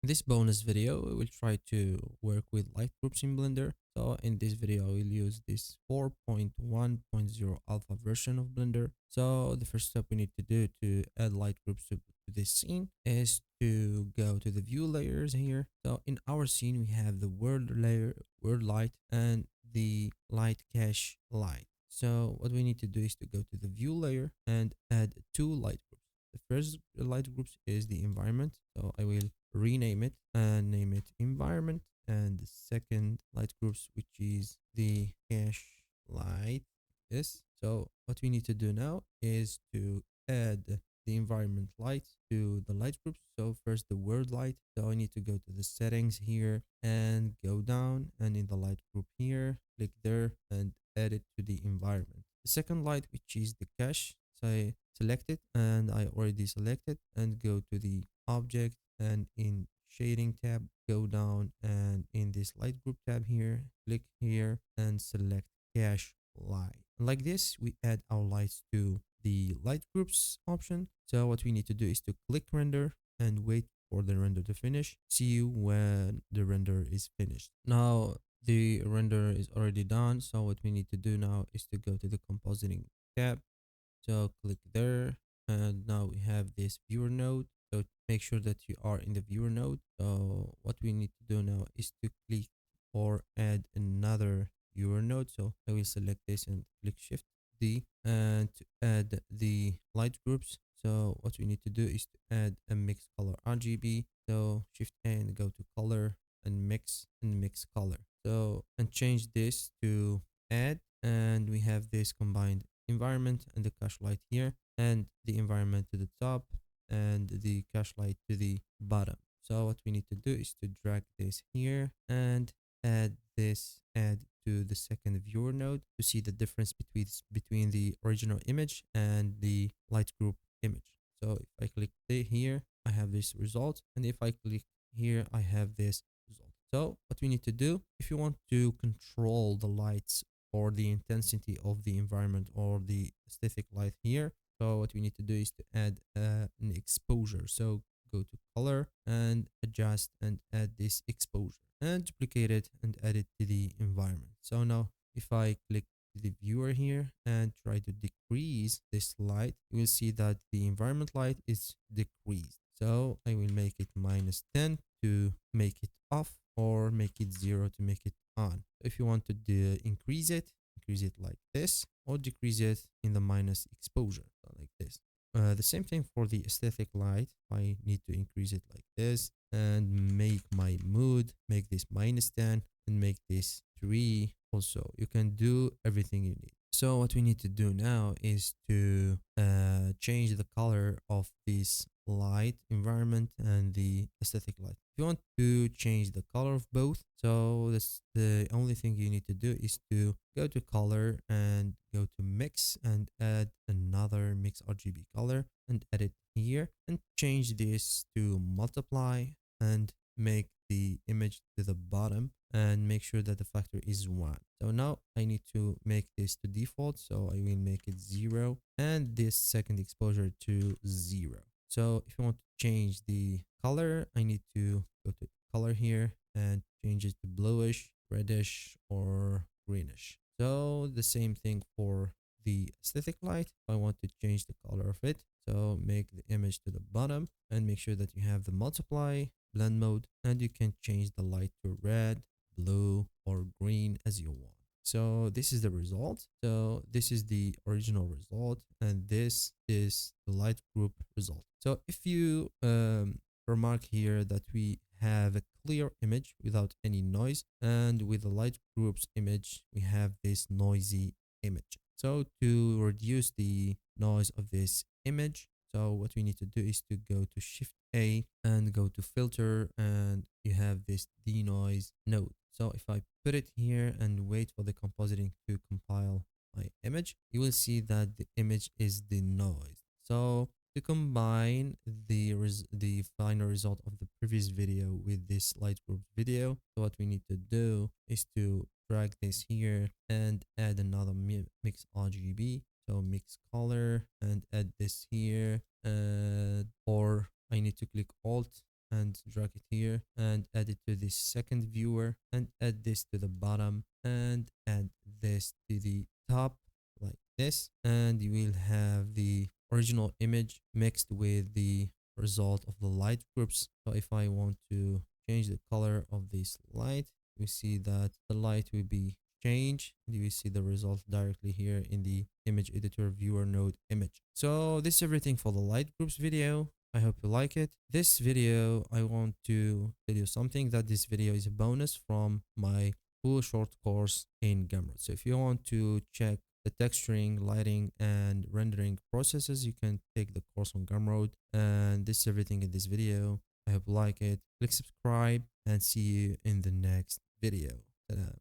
In this bonus video, we will try to work with light groups in Blender. So in this video, I will use this 4.1.0 alpha version of Blender. So the first step we need to do to add light groups to this scene is to go to the view layers here. So in our scene, we have the world layer, world light, and the light cache light. So what we need to do is to go to the view layer and add two light groups. The first light groups is the environment. So I will rename it and name it environment. And the second light groups, which is the cache light, this. So what we need to do now is to add the environment light to the light groups. So first the world light. So I need to go to the settings here and go down, and in the light group here, click there and add it to the environment. The second light, which is the cache. So I select it, and I already selected, and go to the object, and in shading tab, go down, and in this light group tab here, click here and select cache light. Like this, we add our lights to the light groups option. So what we need to do is to click render and wait for the render to finish. See you when the render is finished. Now the render is already done. So what we need to do now is to go to the compositing tab. So click there, and now we have this viewer node. So make sure that you are in the viewer node. So what we need to do now is to click or add another viewer node. So I will select this and click Shift D, and to add the light groups. So what we need to do is to add a mix color RGB. So Shift A and go to color and mix color. So and change this to add, and we have this combined environment and the cache light here, and the environment to the top and the cache light to the bottom. So what we need to do is to drag this here and add to the second viewer node to see the difference between the original image and the light group image. So if I click here, I have this result, and if I click here, I have this result. So what we need to do, if you want to control the lights or the intensity of the environment or the aesthetic light here, so what we need to do is to add an exposure. So go to color and adjust and add this exposure and duplicate it and add it to the environment. So now if I click the viewer here and try to decrease this light, you will see that the environment light is decreased. So I will make it -10 to make it off, or make it 0 to make it on. If you want to increase it like this, or decrease it in the minus exposure, so like this. The same thing for the aesthetic light. I need to increase it like this and make my mood, make this -10 and make this 3. Also, you can do everything you need. So what we need to do now is to change the color of this light environment and the aesthetic light. If you want to change the color of both, so this the only thing you need to do is to go to color and go to mix and add another mix RGB color and add it here and change this to multiply and make the image to the bottom and make sure that the factor is 1. So now I need to make this to default, so I will make it 0 and this second exposure to 0. So if you want to change the color, I need to go to color here and change it to bluish, reddish, or greenish. So the same thing for the aesthetic light. I want to change the color of it, so make the image to the bottom and make sure that you have the multiply blend mode, and you can change the light to red, blue, or green as you want. So this is the result. So this is the original result, and this is the light group result. So if you remark here that we have a clear image without any noise, and with the light groups image, we have this noisy image. So to reduce the noise of this image, so what we need to do is to go to Shift A and go to filter, and you have this denoise node. So if I put it here and wait for the compositing to compile my image, you will see that the image is denoised. So to combine the final result of the previous video with this light group video, so what we need to do is to drag this here and add another mix RGB. So mix color and add this here, or I need to click Alt and drag it here and add it to the second viewer and add this to the bottom and add this to the top like this, and you will have the original image mixed with the result of the light groups. So if I want to change the color of this light, we see that the light will be changed, and you will see the result directly here in the image editor viewer node image. So this is everything for the light groups video. I hope you like it. This video, I want to tell you something, that this video is a bonus from my full short course in Gumroad. So if you want to check the texturing, lighting, and rendering processes, you can take the course on Gumroad. And this is everything in this video. I hope you like it. Click subscribe and see you in the next video. Ta-da.